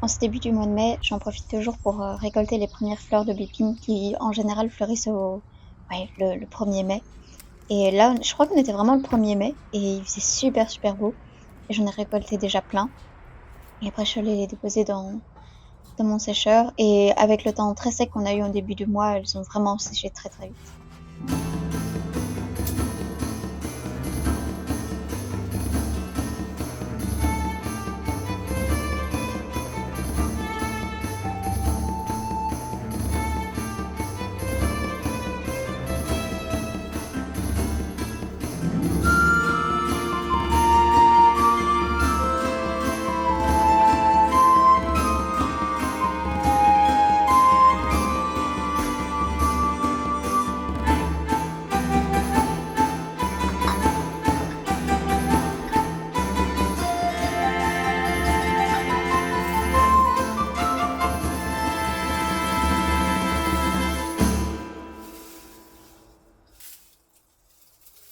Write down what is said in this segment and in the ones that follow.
En ce début du mois de mai, j'en profite toujours pour récolter les premières fleurs de Bépine qui, en général, fleurissent ouais, le 1er mai. Et là, je crois qu'on était vraiment le 1er mai et il faisait super, super beau. Et j'en ai récolté déjà plein. Et après, je suis allée les déposer dans mon sécheur. Et avec le temps très sec qu'on a eu en début de mois, elles ont vraiment séché très, très vite.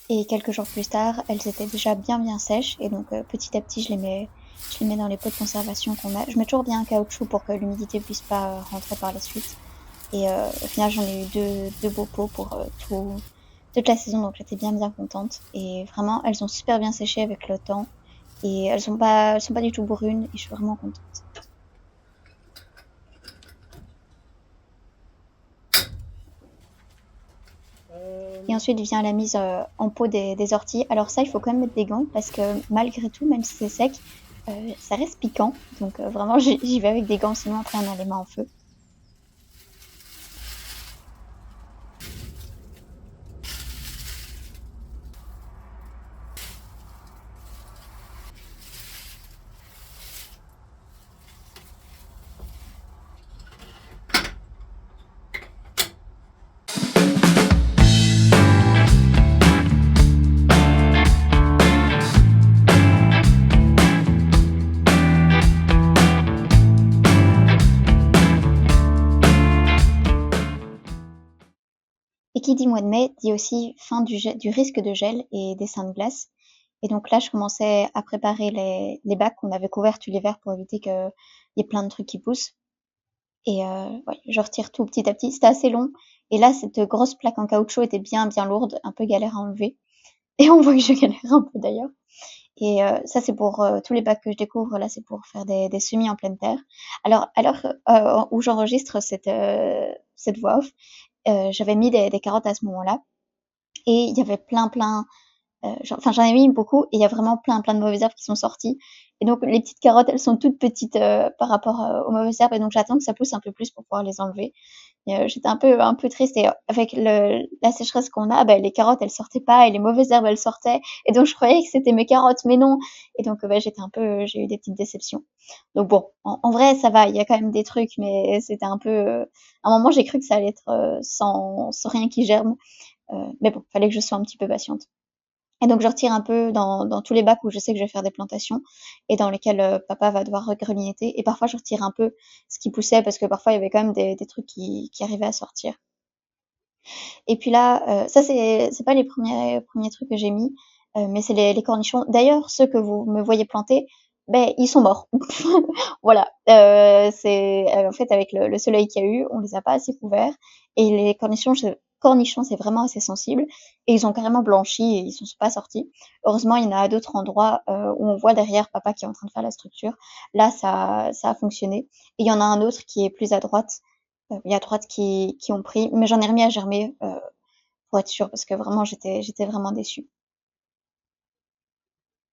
Et quelques jours plus tard, elles étaient déjà bien bien sèches et donc petit à petit je les mets dans les pots de conservation qu'on a. Je mets toujours bien un caoutchouc pour que l'humidité puisse pas rentrer par la suite. Et au final, j'en ai eu deux beaux pots pour toute la saison, donc j'étais bien bien contente. Et vraiment, elles ont super bien séché avec le temps et elles sont pas du tout brunes et je suis vraiment contente. Et ensuite vient la mise en pot des orties. Alors ça, il faut quand même mettre des gants parce que malgré tout, même si c'est sec, ça reste piquant. Donc vraiment, j'y vais avec des gants, sinon après on a les mains en feu. Et qui dit mois de mai dit aussi fin du risque de gel et des seins de glace. Et donc là, je commençais à préparer les bacs qu'on avait couverts tout l'hiver pour éviter qu'il y ait plein de trucs qui poussent. Et ouais, je retire tout petit à petit. C'était assez long. Et là, cette grosse plaque en caoutchouc était bien, bien lourde, un peu galère à enlever. Et on voit que je galère un peu d'ailleurs. Et ça, c'est pour tous les bacs que je découvre. Là, c'est pour faire des semis en pleine terre. Alors, à l'heure où j'enregistre cette voix off, j'avais mis des carottes à ce moment-là. Et il y avait plein, plein j'en ai mis beaucoup et il y a vraiment plein, plein de mauvaises herbes qui sont sorties. Et donc, les petites carottes, elles sont toutes petites par rapport aux mauvaises herbes. Et donc, j'attends que ça pousse un peu plus pour pouvoir les enlever. Et j'étais un peu triste. Et avec la sécheresse qu'on a, bah, les carottes, elles sortaient pas et les mauvaises herbes, elles sortaient. Et donc, je croyais que c'était mes carottes, mais non. Et donc, bah, j'ai eu des petites déceptions. Donc, bon, en vrai, ça va. Il y a quand même des trucs, mais c'était un peu. À un moment, j'ai cru que ça allait être sans rien qui germe. Mais bon, fallait que je sois un petit peu patiente. Et donc je retire un peu dans tous les bacs où je sais que je vais faire des plantations et dans lesquels papa va devoir regrignoter. Et parfois je retire un peu ce qui poussait parce que parfois il y avait quand même des trucs qui arrivaient à sortir. Et puis là, ça c'est pas les premiers trucs que j'ai mis, mais c'est les cornichons. D'ailleurs, ceux que vous me voyez planter, ben ils sont morts. Voilà, c'est en fait avec le soleil qu'il y a eu, on les a pas assez couverts et les cornichons, cornichons, c'est vraiment assez sensible et ils ont carrément blanchi et ils s'en sont pas sortis. Heureusement, il y en a à d'autres endroits, où on voit derrière papa qui est en train de faire la structure. Là, ça a fonctionné et il y en a un autre qui est plus à droite, il y a droite qui ont pris, mais j'en ai remis à germer, pour être sûre parce que vraiment j'étais vraiment déçue.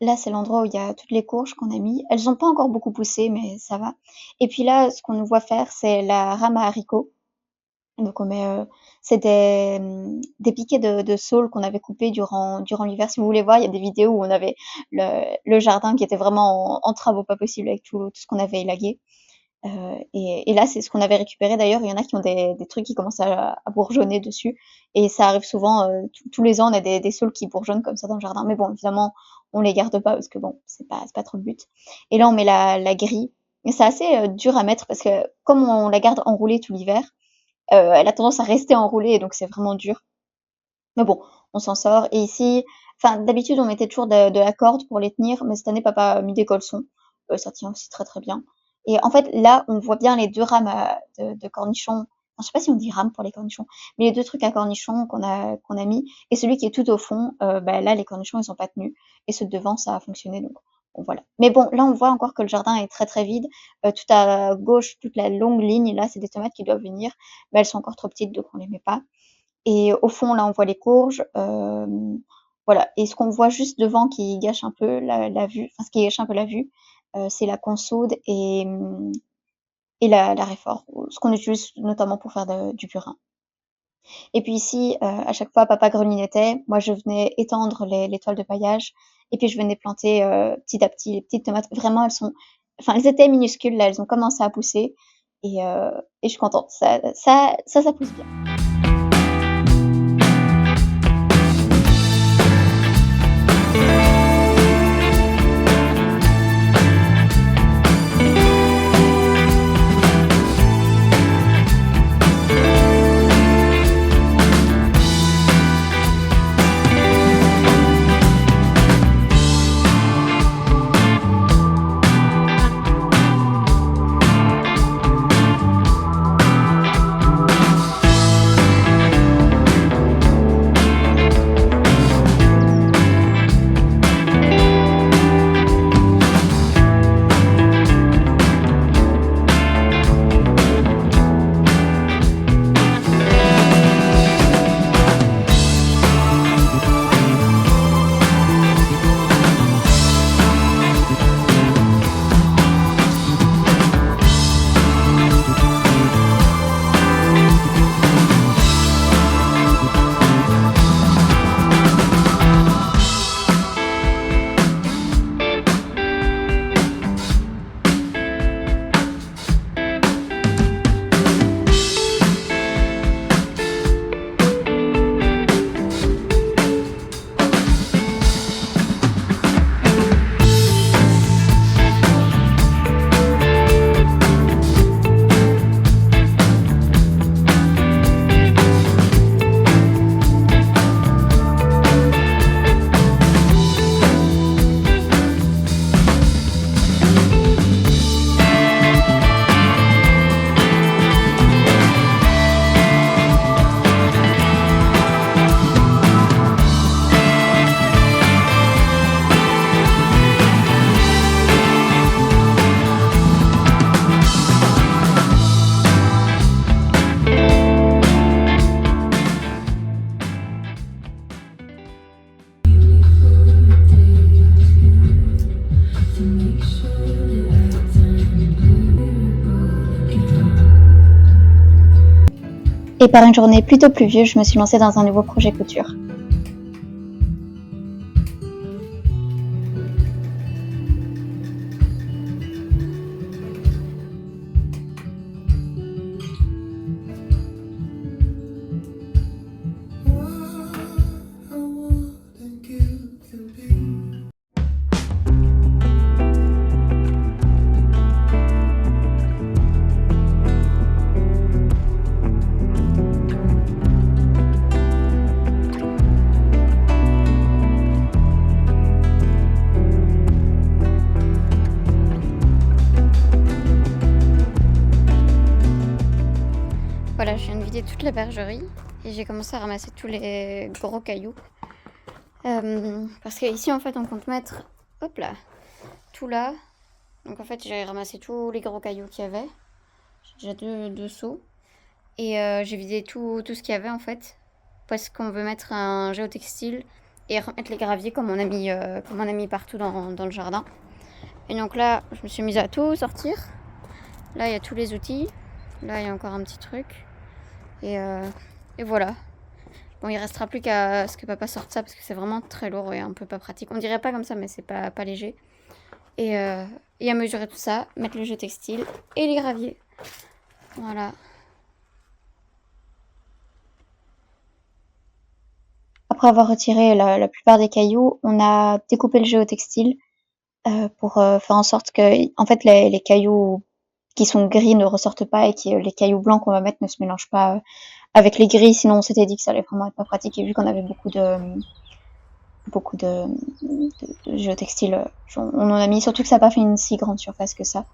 Là, c'est l'endroit où il y a toutes les courges qu'on a mis. Elles ont pas encore beaucoup poussé, mais ça va. Et puis là, ce qu'on nous voit faire, c'est la rame à haricots. Donc on met, c'est des piquets de saules qu'on avait coupés durant l'hiver. Si vous voulez voir, il y a des vidéos où on avait le jardin qui était vraiment en travaux pas possibles avec tout ce qu'on avait élagué. Et là, c'est ce qu'on avait récupéré. D'ailleurs, il y en a qui ont des trucs qui commencent à bourgeonner dessus. Et ça arrive souvent, tous les ans, on a des saules qui bourgeonnent comme ça dans le jardin. Mais bon, évidemment, on les garde pas parce que bon, c'est pas trop le but. Et là, on met la grille. Mais c'est assez dur à mettre parce que comme on la garde enroulée tout l'hiver, elle a tendance à rester enroulée et donc c'est vraiment dur. Mais bon, on s'en sort. Et ici, enfin, d'habitude, on mettait toujours de la corde pour les tenir, mais cette année, papa a mis des colsons. Ça tient aussi très très bien. Et en fait, là, on voit bien les deux rames de cornichons. Enfin, je sais pas si on dit rames pour les cornichons, mais les deux trucs à cornichons qu'on a mis. Et celui qui est tout au fond, bah, là, les cornichons, ils sont pas tenus. Et ceux de devant, ça a fonctionné. Donc, bon, voilà. Mais bon, là, on voit encore que le jardin est très très vide. Tout à gauche, toute la longue ligne, là, c'est des tomates qui doivent venir. Mais elles sont encore trop petites, donc on les met pas. Et au fond, là, on voit les courges. Voilà. Et ce qu'on voit juste devant qui gâche un peu la vue, enfin, ce qui gâche un peu la vue, c'est la consoude et la réfort, ce qu'on utilise notamment pour faire du purin. Et puis ici, à chaque fois, papa grelinettait. Moi, je venais étendre les toiles de paillage. Et puis, je venais planter petit à petit les petites tomates. Vraiment, enfin, elles étaient minuscules. Là, elles ont commencé à pousser. Et je suis contente. Ça pousse bien. Et par une journée plutôt pluvieuse, je me suis lancée dans un nouveau projet couture. Voilà, je viens de vider toute la bergerie et j'ai commencé à ramasser tous les gros cailloux. Parce qu'ici, en fait, on compte mettre, hop là, tout là. Donc en fait, j'ai ramassé tous les gros cailloux qu'il y avait. J'ai déjà deux seaux. Et j'ai vidé tout ce qu'il y avait, en fait. Parce qu'on veut mettre un géotextile et remettre les graviers comme on a mis partout dans le jardin. Et donc là, je me suis mise à tout sortir. Là, il y a tous les outils. Là, il y a encore un petit truc. Et, et voilà. Bon, il restera plus qu'à ce que papa sorte ça parce que c'est vraiment très lourd et un peu pas pratique. On dirait pas comme ça, mais c'est pas léger. Et à mesurer tout ça, mettre le jeu textile et les graviers. Voilà. Après avoir retiré la plupart des cailloux, on a découpé le géotextile pour faire en sorte que, en fait, les cailloux qui sont gris ne ressortent pas et que les cailloux blancs qu'on va mettre ne se mélangent pas avec les gris. Sinon, on s'était dit que ça allait vraiment être pas pratique. Et vu qu'on avait beaucoup de géotextile, on en a mis. Surtout que ça n'a pas fait une si grande surface que ça.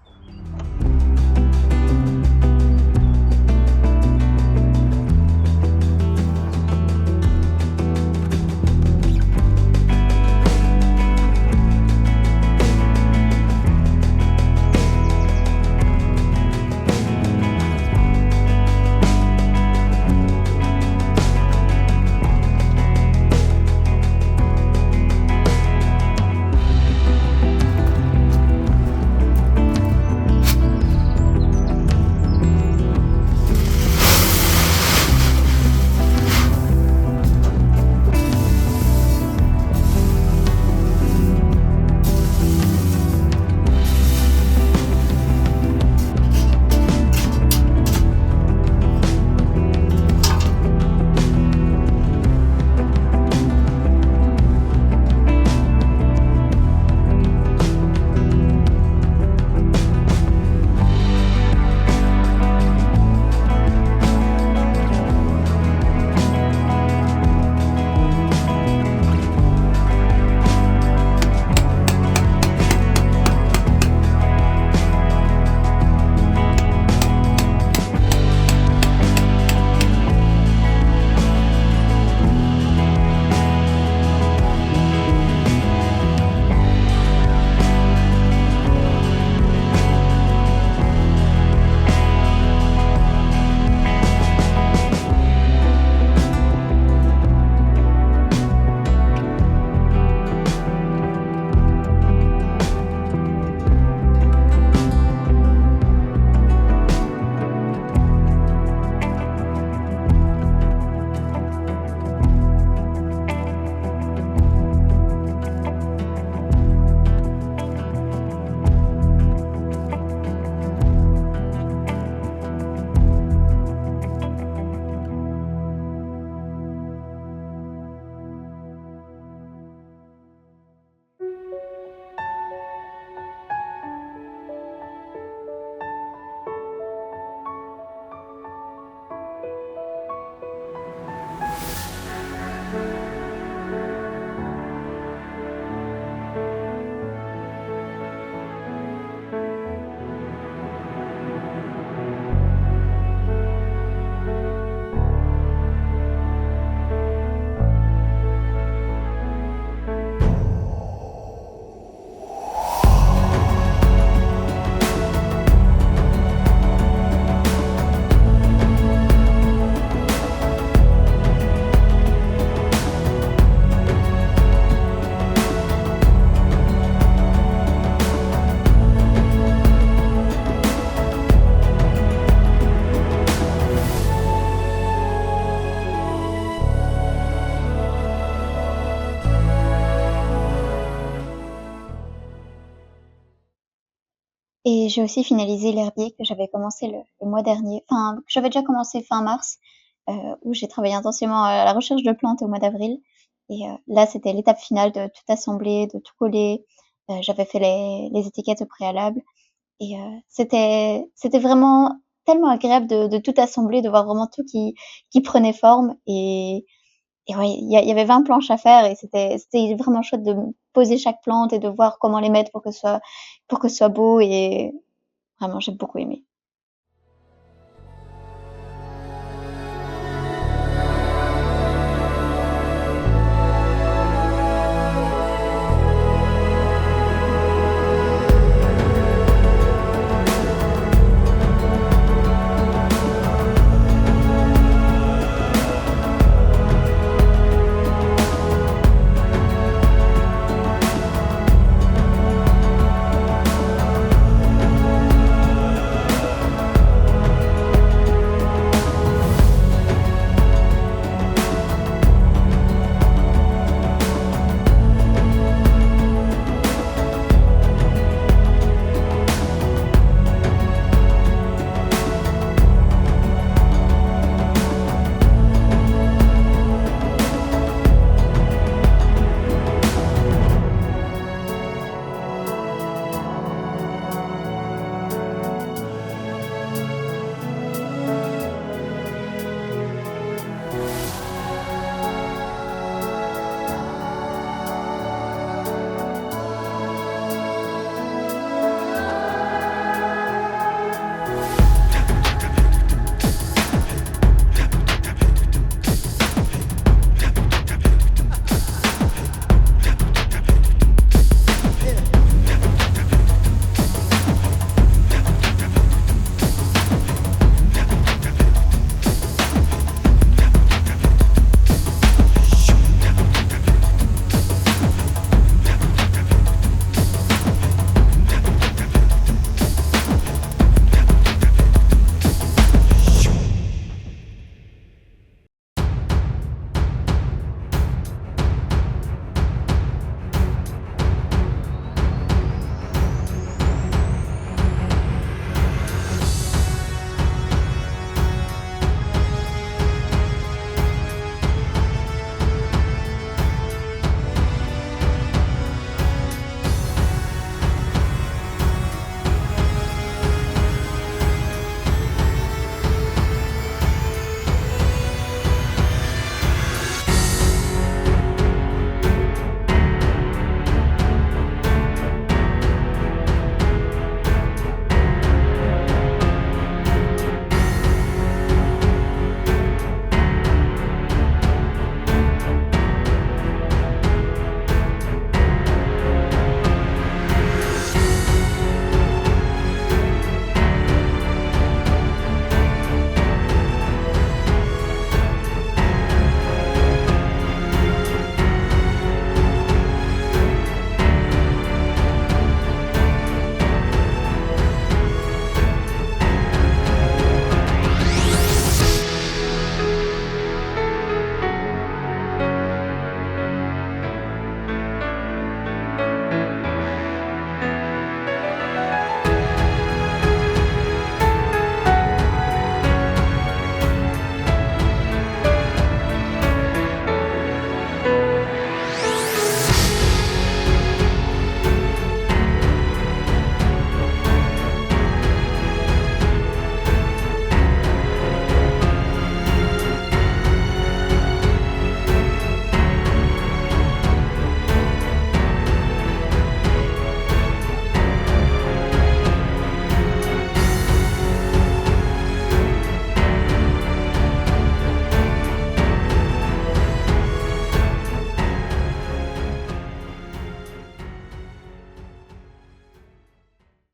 Et j'ai aussi finalisé l'herbier que j'avais commencé le mois dernier, enfin, que j'avais déjà commencé fin mars, où j'ai travaillé intensément à la recherche de plantes au mois d'avril. Et là, c'était l'étape finale de tout assembler, de tout coller. J'avais fait les étiquettes au préalable. Et c'était vraiment tellement agréable de tout assembler, de voir vraiment tout qui prenait forme. Et ouais, il y avait 20 planches à faire et c'était vraiment chouette de poser chaque plante et de voir comment les mettre pour que ce soit beau et vraiment, j'ai beaucoup aimé.